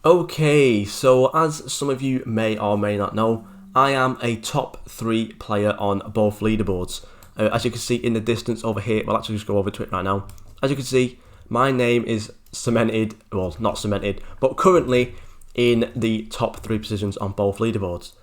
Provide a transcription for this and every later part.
Okay, so as some of you may or may not know, I am a top 3 player on both leaderboards. As you can see in the distance over here, we'll actually just go over to it right now. As you can see, my name is cemented, well not cemented, but currently in the top 3 positions on both leaderboards.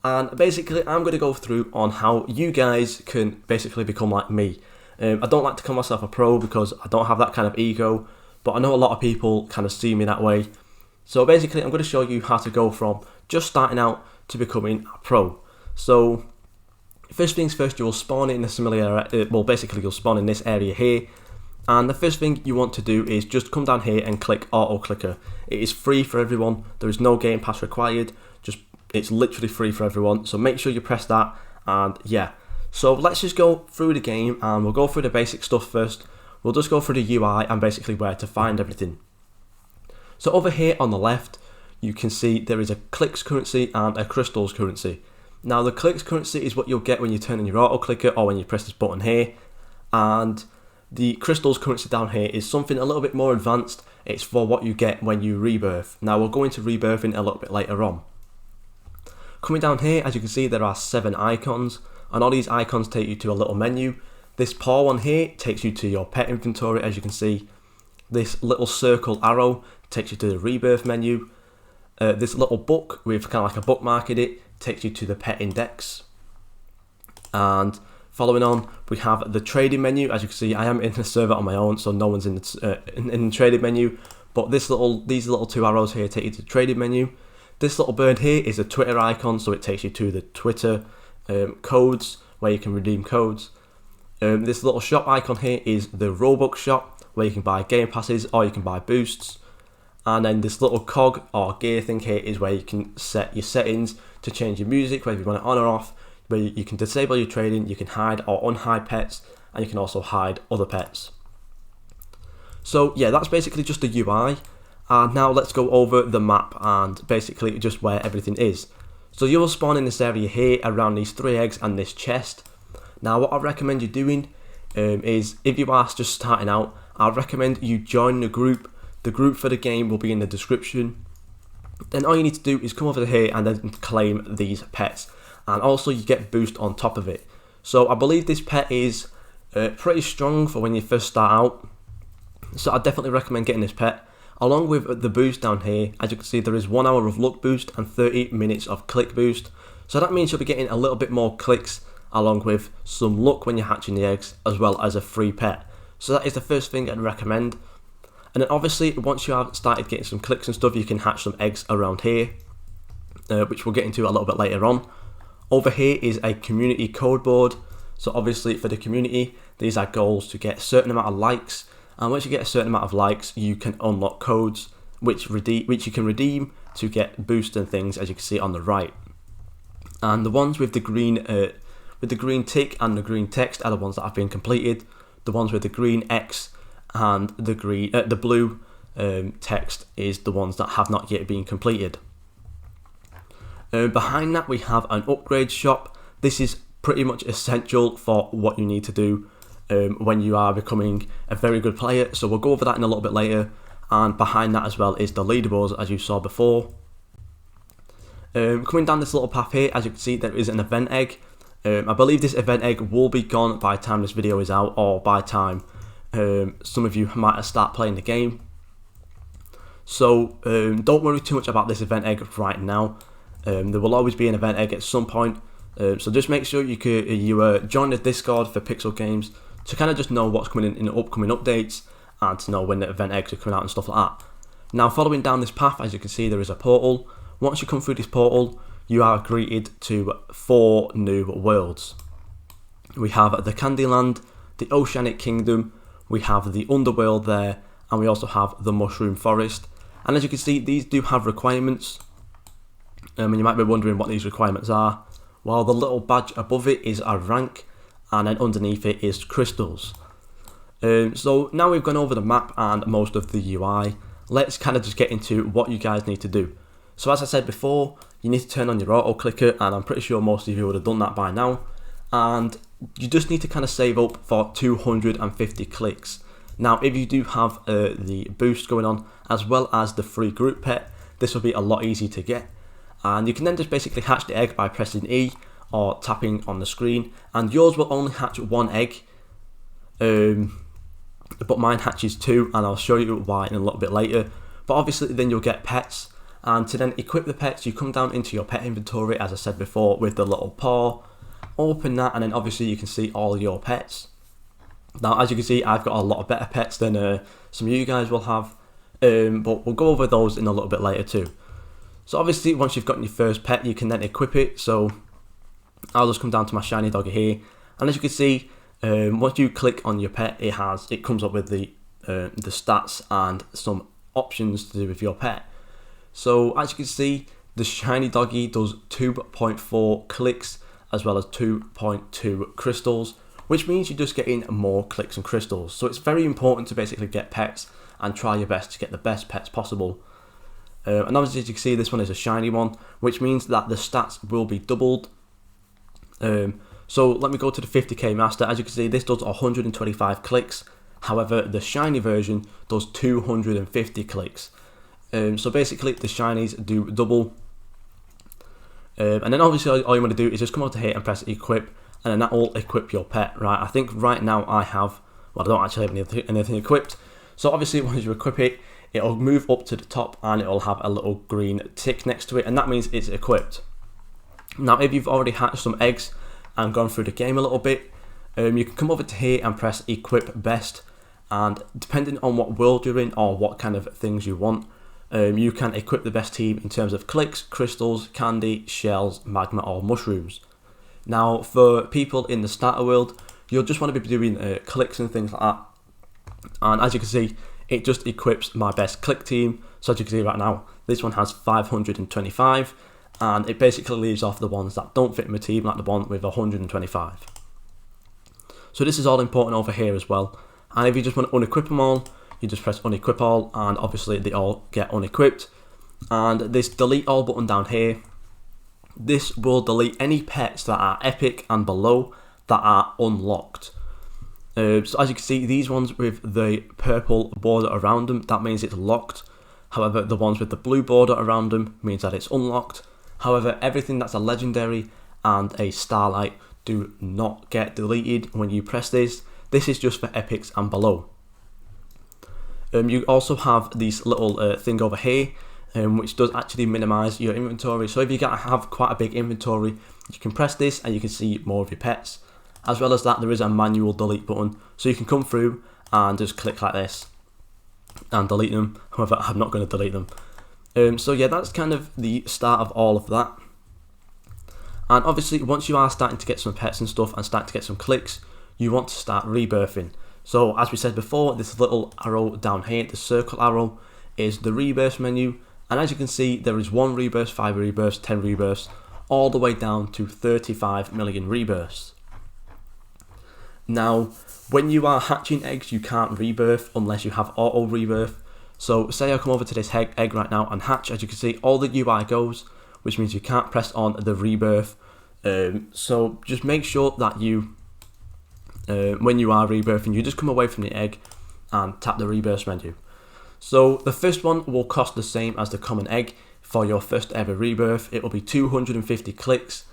And basically I'm going to go through on how you guys can basically become like me. I don't like to call myself a pro because I don't have that kind of ego, but I know a lot of people kind of see me that way. So basically I'm going to show you how to go from just starting out to becoming a pro. So first things first, you will spawn in a similar area, basically you'll spawn in this area here. And the first thing you want to do is just come down here and click auto clicker. It is free for everyone, there is no game pass required, it's literally free for everyone. So make sure you press that, and yeah. So let's just go through the game and we'll go through the basic stuff first. We'll just go through the UI and basically where to find everything. So over here on the left, you can see there is a clicks currency and a crystals currency. Now the clicks currency is what you'll get when you turn on your auto clicker or when you press this button here. And the crystals currency down here is something a little bit more advanced. It's for what you get when you rebirth. Now we'll go into rebirthing a little bit later on. Coming down here, as you can see, there are 7 icons, and all these icons take you to a little menu. This paw one here takes you to your pet inventory, as you can see. This little circle arrow takes you to the rebirth menu. This little book with kind of like a bookmark in it takes you to the pet index. And following on, we have the trading menu. As you can see, I am in the server on my own, so no one's in the trading menu. But these little 2 arrows here take you to the trading menu. This little bird here is a Twitter icon, so it takes you to the Twitter codes where you can redeem codes. This little shop icon here is the Roblox shop where you can buy game passes or you can buy boosts. And then this little cog or gear thing here is where you can set your settings to change your music, whether you want it on or off, where you can disable your trading, you can hide or unhide pets, and you can also hide other pets. So yeah, that's basically just the UI. And now let's go over the map and basically just where everything is. So you will spawn in this area here around these 3 eggs and this chest. Now what I recommend you doing is, if you are just starting out, I recommend you join the group. The group for the game will be in the description. Then all you need to do is come over here and then claim these pets. And also you get boost on top of it. So I believe this pet is pretty strong for when you first start out. So I definitely recommend getting this pet. Along with the boost down here, as you can see, there is 1 hour of luck boost and 30 minutes of click boost. So that means you'll be getting a little bit more clicks along with some luck when you're hatching the eggs, as well as a free pet. So that is the first thing I'd recommend. And then obviously once you have started getting some clicks and stuff, you can hatch some eggs around here, which we'll get into a little bit later on. Over here is a community code board. So obviously for the community, these are goals to get a certain amount of likes. And once you get a certain amount of likes, you can unlock codes which you can redeem to get boosts and things, as you can see on the right. And the ones with the green tick and the green text are the ones that have been completed. The ones with the green X and the blue text is the ones that have not yet been completed. Behind that we have an upgrade shop. This is pretty much essential for what you need to do when you are becoming a very good player, so we'll go over that in a little bit later. And behind that as well is the leaderboards, as you saw before. Coming down this little path here, as you can see, there is an event egg. I believe this event egg will be gone by the time this video is out, or by the time some of you might start playing the game. So don't worry too much about this event egg right now. There will always be an event egg at some point, so just make sure you join the Discord for Pixel Games to kind of just know what's coming in the upcoming updates and to know when the event eggs are coming out and stuff like that. Now following down this path, as you can see, there is a portal. Once you come through this portal, you are greeted to 4 new worlds. We have the Candyland, the Oceanic Kingdom, we have the Underworld there, and we also have the Mushroom Forest. And as you can see, these do have requirements. And you might be wondering what these requirements are. Well, the little badge above it is a rank, and then underneath it is crystals. So now we've gone over the map and most of the UI, let's kind of just get into what you guys need to do. So as I said before, you need to turn on your auto clicker, and I'm pretty sure most of you would have done that by now. And you just need to kind of save up for 250 clicks. Now if you do have the boost going on, as well as the free group pet, this will be a lot easier to get. And you can then just basically hatch the egg by pressing E or tapping on the screen, and yours will only hatch one egg, but mine hatches two, and I'll show you why in a little bit later. But obviously then you'll get pets, and to then equip the pets you come down into your pet inventory, as I said before, with the little paw. Open that, and then obviously you can see all your pets. Now as you can see, I've got a lot of better pets than some of you guys will have, but we'll go over those in a little bit later too. So obviously once you've gotten your first pet, you can then equip it. So I'll just come down to my shiny doggy here, and as you can see, once you click on your pet, it comes up with the stats and some options to do with your pet. So as you can see, the shiny doggy does 2.4 clicks as well as 2.2 crystals, which means you're just getting more clicks and crystals. So it's very important to basically get pets and try your best to get the best pets possible. And obviously, as you can see, this one is a shiny one, which means that the stats will be doubled. So let me go to the 50k master. As you can see, this does 125 clicks. However, the shiny version does 250 clicks. So basically, the shinies do double. And then obviously, all you want to do is just come over to here and press equip, and then that will equip your pet. Right? I think right now I have, well, I don't actually have anything equipped. So obviously, once you equip it, it'll move up to the top and it'll have a little green tick next to it, and that means it's equipped. Now if you've already hatched some eggs and gone through the game a little bit, you can come over to here and press equip best, and depending on what world you're in or what kind of things you want, you can equip the best team in terms of clicks, crystals, candy, shells, magma or mushrooms. Now for people in the starter world, you'll just want to be doing clicks and things like that, and as you can see, it just equips my best click team. So as you can see right now, this one has 525, and it basically leaves off the ones that don't fit in my team, like the one with 125. So this is all important over here as well. And if you just want to unequip them all, you just press unequip all, and obviously they all get unequipped. And this delete all button down here, this will delete any pets that are epic and below that are unlocked. So as you can see, these ones with the purple border around them, that means it's locked. However, the ones with the blue border around them means that it's unlocked. However, everything that's a legendary and a starlight do not get deleted when you press this. This is just for epics and below. You also have this little thing over here, which does actually minimize your inventory. So if you have quite a big inventory, you can press this and you can see more of your pets. As well as that, there is a manual delete button, so you can come through and just click like this and delete them. However, I'm not going to delete them. So yeah, that's kind of the start of all of that. And obviously, once you are starting to get some pets and stuff and start to get some clicks, you want to start rebirthing. So as we said before, this little arrow down here, the circle arrow, is the rebirth menu. And as you can see, there is 1 rebirth, 5 rebirths, 10 rebirths, all the way down to 35 million rebirths. Now, when you are hatching eggs, you can't rebirth unless you have auto rebirth. So say I come over to this egg right now and hatch. As you can see, all the UI goes, which means you can't press on the rebirth. So just make sure that you, when you are rebirthing, you just come away from the egg and tap the rebirth menu. So the first one will cost the same as the common egg. For your first ever rebirth, it will be 250 clicks.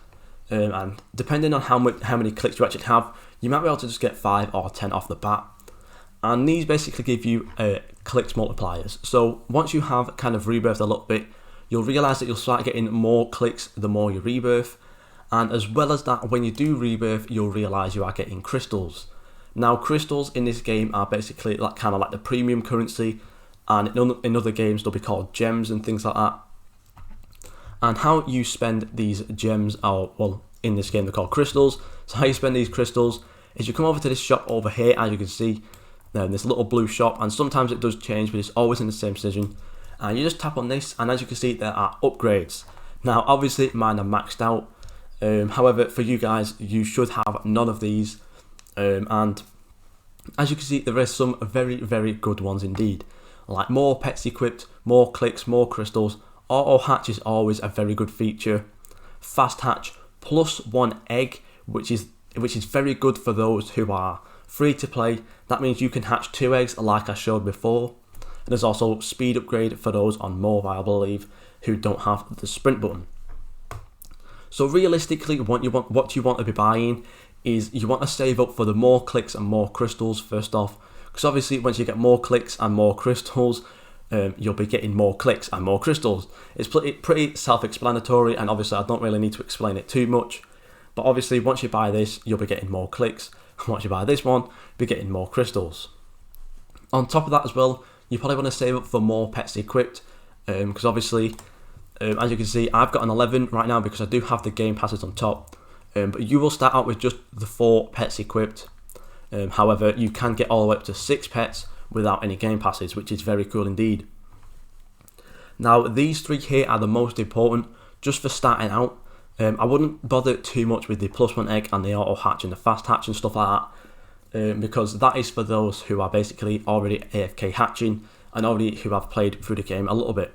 And depending on how many clicks you actually have, you might be able to just get 5 or 10 off the bat. And these basically give you clicks multipliers. So once you have kind of rebirthed a little bit, you'll realise that you'll start getting more clicks the more you rebirth. And as well as that, when you do rebirth, you'll realise you are getting crystals. Now crystals in this game are basically like kind of like the premium currency, and in other games they'll be called gems and things like that. And how you spend these gems are, well, in this game they're called crystals. So how you spend these crystals is you come over to this shop over here, as you can see, this little blue shop, and sometimes it does change, but it's always in the same position. And you just tap on this, and as you can see, there are upgrades. Now, obviously, mine are maxed out. However, for you guys, you should have none of these. And as you can see, there are some very, very good ones indeed. Like more pets equipped, more clicks, more crystals. Auto hatch is always a very good feature. Fast hatch plus 1 egg, which is very good for those who are free to play. That means you can hatch 2 eggs like I showed before. And there's also speed upgrade for those on mobile, I believe, who don't have the sprint button. So realistically, what you want to be buying is you want to save up for the more clicks and more crystals first off, because obviously once you get more clicks and more crystals, you'll be getting more clicks and more crystals. It's pretty self-explanatory, and obviously I don't really need to explain it too much. But obviously once you buy this, you'll be getting more clicks, and once you buy this one, you'll be getting more crystals. On top of that as well, you probably want to save up for more pets equipped, because obviously, as you can see, I've got an 11 right now because I do have the game passes on top. But you will start out with just the 4 pets equipped. However, you can get all the way up to 6 pets without any game passes, which is very cool indeed. Now, these 3 here are the most important just for starting out. I wouldn't bother too much with the +1 egg and the auto hatch and the fast hatch and stuff like that, because that is for those who are basically already AFK hatching and already who have played through the game a little bit.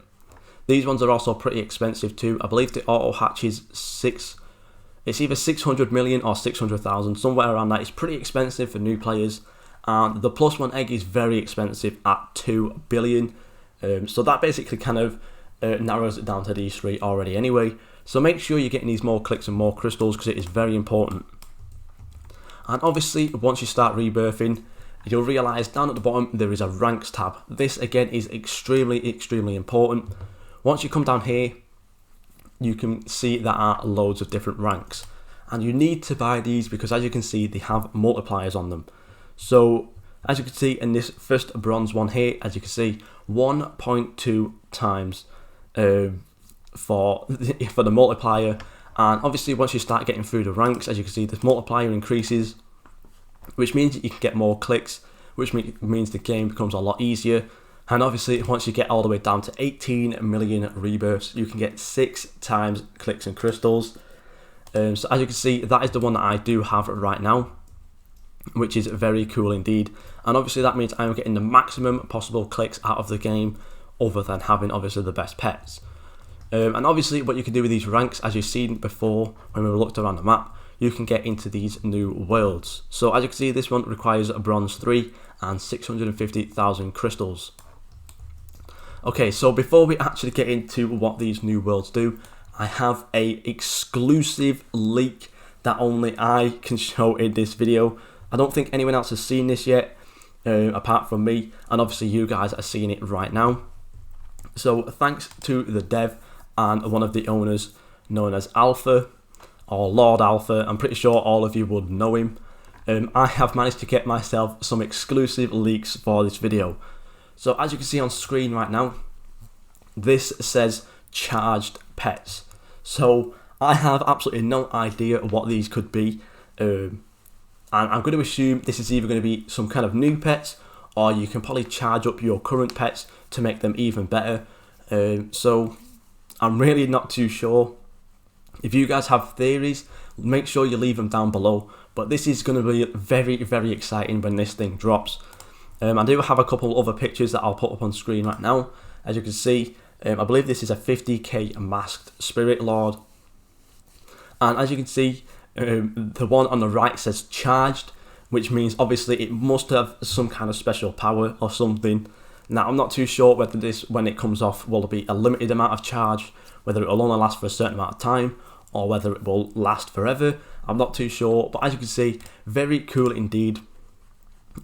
These ones are also pretty expensive too. I believe the auto hatch is it's either 600 million or 600,000, somewhere around that. It's pretty expensive for new players, and the +1 egg is very expensive at 2 billion. So that basically kind of narrows it down to these 3 already anyway. So make sure you're getting these more clicks and more crystals because it is very important. And obviously, once you start rebirthing, you'll realise down at the bottom there is a ranks tab. This again is extremely important. Once you come down here, you can see there are loads of different ranks, and you need to buy these because, as you can see, they have multipliers on them. So as you can see in this first bronze one here, as you can see, 1.2 times for the multiplier. And obviously once you start getting through the ranks, as you can see, this multiplier increases, which means that you can get more clicks, which means the game becomes a lot easier. And obviously once you get all the way down to 18 million rebirths, you can get 6 times clicks and crystals. So as you can see, that is the one that I do have right now, which is very cool indeed. And obviously that means I'm getting the maximum possible clicks out of the game, other than having obviously the best pets. And obviously what you can do with these ranks, as you've seen before when we looked around the map, you can get into these new worlds. So as you can see, this one requires a bronze 3 and 650,000 crystals. Okay, so before we actually get into what these new worlds do, I have a exclusive leak that only I can show in this video. I don't think anyone else has seen this yet, apart from me, and obviously you guys are seeing it right now. So thanks to the dev and one of the owners known as Alpha, or Lord Alpha, I'm pretty sure all of you would know him. I have managed to get myself some exclusive leaks for this video. So as you can see on screen right now, this says charged pets. So I have absolutely no idea what these could be. And I'm going to assume this is either going to be some kind of new pets, or you can probably charge up your current pets to make them even better. So I'm really not too sure. If you guys have theories, make sure you leave them down below. But this is going to be very exciting when this thing drops. I do have a couple other pictures that I'll put up on screen right now. As you can see, I believe this is a 50k masked Spirit Lord. And as you can see, the one on the right says charged, which means obviously it must have some kind of special power or something. Now I'm not too sure whether this, when it comes off, will be a limited amount of charge, whether it will only last for a certain amount of time, or whether it will last forever. I'm not too sure, but as you can see, very cool indeed.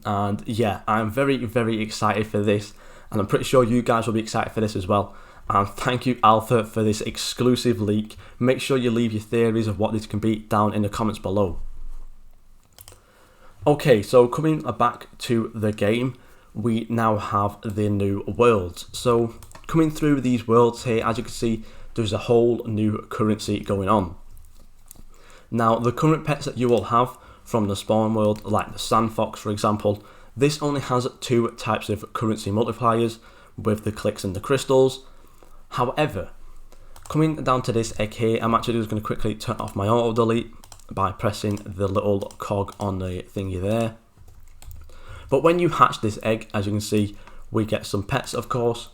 And yeah, I'm very excited for this, and I'm pretty sure you guys will be excited for this as well. And thank you Alpha for this exclusive leak. Make sure you leave your theories of what this can be down in the comments below. Okay, so coming back to the game, we now have the new worlds. So coming through these worlds here, as you can see, there's a whole new currency going on. Now the current pets that you will have from the spawn world, like the sand fox for example, this only has 2 types of currency multipliers with the clicks and the crystals. However, coming down to this egg here, I'm actually just going to quickly turn off my auto delete by pressing the little cog on the thingy there. But when you hatch this egg, as you can see, we get some pets of course.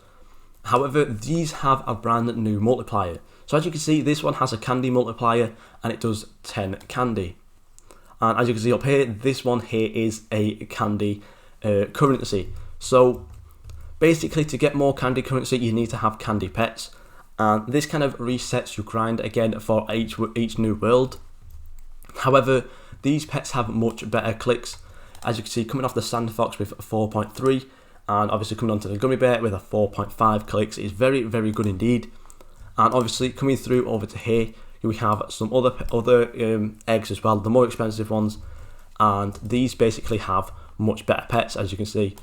However, these have a brand new multiplier. So as you can see, this one has a candy multiplier and it does 10 candy. And as you can see up here, this one here is a candy currency. So Basically, to get more candy currency, you need to have candy pets, and this kind of resets your grind again for each new world. However, these pets have much better clicks. As you can see, coming off the Sand Fox with 4.3, and obviously coming onto the Gummy Bear with a 4.5 clicks is very, very good indeed. And obviously coming through over to here, we have some other eggs as well, the more expensive ones, and these basically have much better pets, as you can see.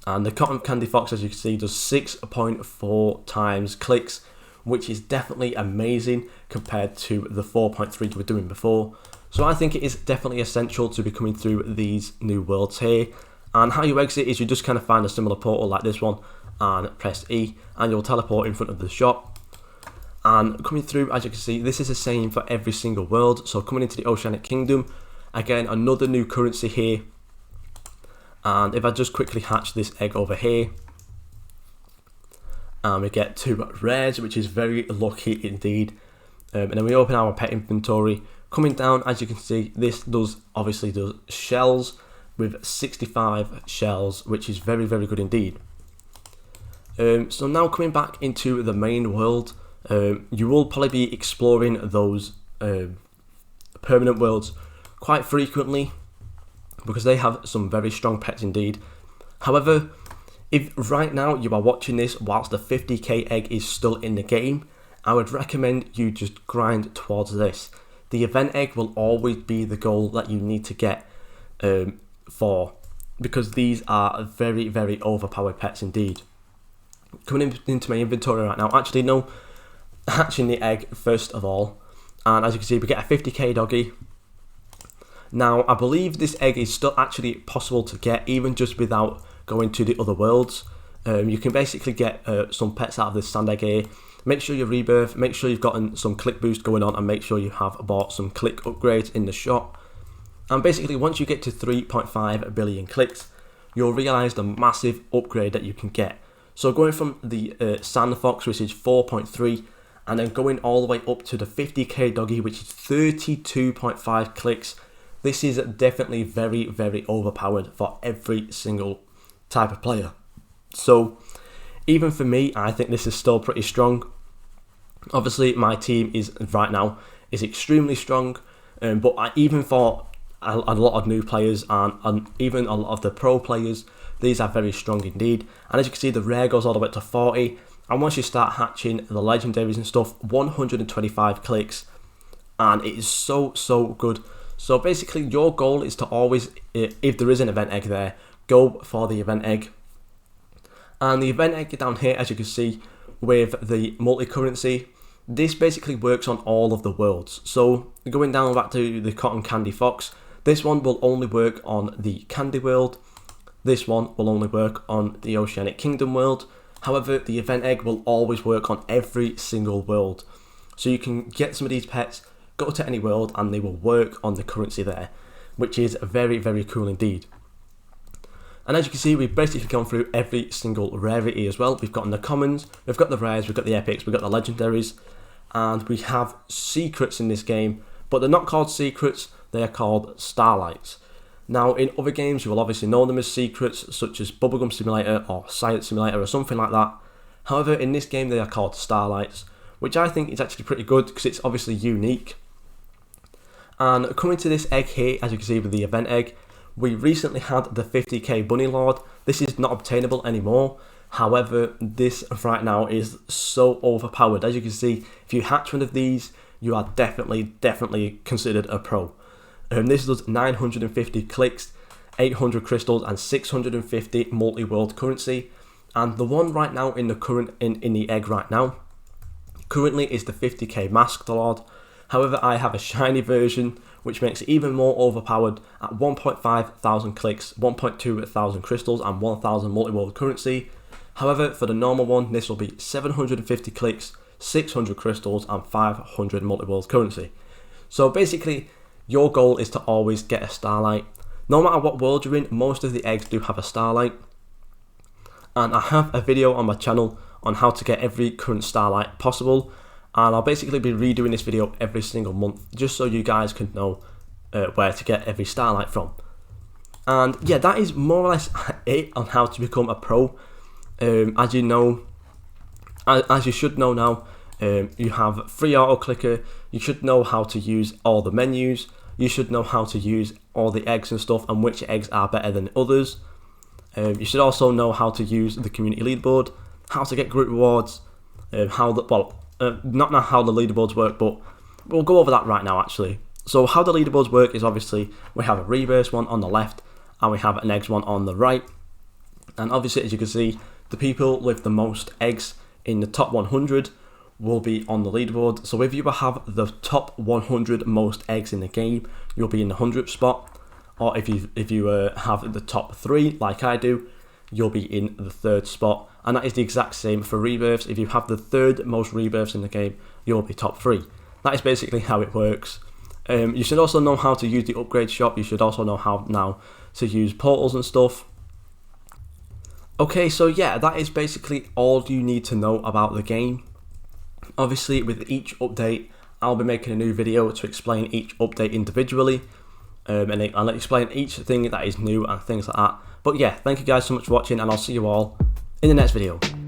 And the Cotton Candy Fox, as you can see, does 6.4 times clicks, which is definitely amazing compared to the 4.3 you were doing before. So I think it is definitely essential to be coming through these new worlds here. And how you exit is you just kind of find a similar portal like this one and press E, and you'll teleport in front of the shop. And coming through, as you can see, this is the same for every single world. So coming into the Oceanic Kingdom, again, another new currency here. And if I just quickly hatch this egg over here, and we get 2 rares, which is very lucky indeed. And then we open our pet inventory. Coming down, as you can see, this obviously does shells with 65 shells, which is very, very good indeed. So now coming back into the main world, you will probably be exploring those permanent worlds quite frequently because they have some very strong pets indeed. However, if right now you are watching this whilst the 50k egg is still in the game, I would recommend you just grind towards this. The event egg will always be the goal that you need to get because these are very, very overpowered pets indeed. Coming into my inventory right now, actually no, hatching the egg first of all, and as you can see we get a 50k doggy. Now I believe this egg is still actually possible to get even just without going to the other worlds. You can basically get some pets out of this sand egg here. Make sure you rebirth, make sure you've gotten some click boost going on, and make sure you have bought some click upgrades in the shop. And basically once you get to 3.5 billion clicks, you'll realise the massive upgrade that you can get. So going from the Sand Fox, which is 4.3, and then going all the way up to the 50k doggy, which is 32.5 clicks, this is definitely very, very overpowered for every single type of player. So even for me, I think this is still pretty strong. Obviously my team is right now is extremely strong, but even for a lot of new players and even a lot of the pro players, these are very strong indeed. And as you can see, the rare goes all the way up to 40, and once you start hatching the legendaries and stuff, 125 clicks, and it is so good. So basically your goal is to always, if there is an event egg there, go for the event egg. And the event egg down here, as you can see with the multi-currency, this basically works on all of the worlds. So going down back to the Cotton Candy Fox, this one will only work on the Candy World. This one will only work on the Oceanic Kingdom world. However, the event egg will always work on every single world. So you can get some of these pets, go to any world, and they will work on the currency there, which is very, very cool indeed. And as you can see, we've basically gone through every single rarity as well. We've gotten the commons, we've got the rares, we've got the epics, we've got the legendaries, and we have secrets in this game, but they're not called secrets, they are called starlights. Now in other games you will obviously know them as secrets, such as Bubblegum Simulator or Science Simulator or something like that. However, in this game they are called starlights, which I think is actually pretty good because it's obviously unique. And coming to this egg here, as you can see with the event egg, we recently had the 50k Bunny Lord. This is not obtainable anymore. However, this right now is so overpowered. As you can see, if you hatch one of these, you are definitely considered a pro. This does 950 clicks, 800 crystals, and 650 multi-world currency. And the one right now in the in the egg right now, currently is the 50k Masked Lord. However, I have a shiny version, which makes it even more overpowered at 1.5 thousand clicks, 1.2 thousand crystals, and 1000 multi-world currency. However, for the normal one, this will be 750 clicks, 600 crystals, and 500 multi-world currency. So basically, your goal is to always get a starlight. No matter what world you're in, most of the eggs do have a starlight. And I have a video on my channel on how to get every current starlight possible. And I'll basically be redoing this video every single month, just so you guys can know where to get every starlight from. And yeah, that is more or less it on how to become a pro. As you know, as you should know now, you have free auto clicker. You should know how to use all the menus. You should know how to use all the eggs and stuff, and which eggs are better than others. You should also know how to use the community leaderboard, how to get group rewards, not how the leaderboards work, but we'll go over that right now actually. So how the leaderboards work is obviously we have a reverse one on the left and we have an eggs one on the right. And obviously, as you can see, the people with the most eggs in the top 100 will be on the leaderboard. So if you have the top 100 most eggs in the game, you'll be in the 100th spot. Or if you have the top 3, like I do, you'll be in the 3rd spot. And that is the exact same for rebirths. If you have the 3rd most rebirths in the game, you'll be top 3. That is basically how it works. You should also know how to use the upgrade shop. You should also know how now to use portals and stuff. Okay, so yeah, that is basically all you need to know about the game. Obviously, with each update, I'll be making a new video to explain each update individually. And I'll explain each thing that is new and things like that. But yeah, thank you guys so much for watching, and I'll see you all in the next video.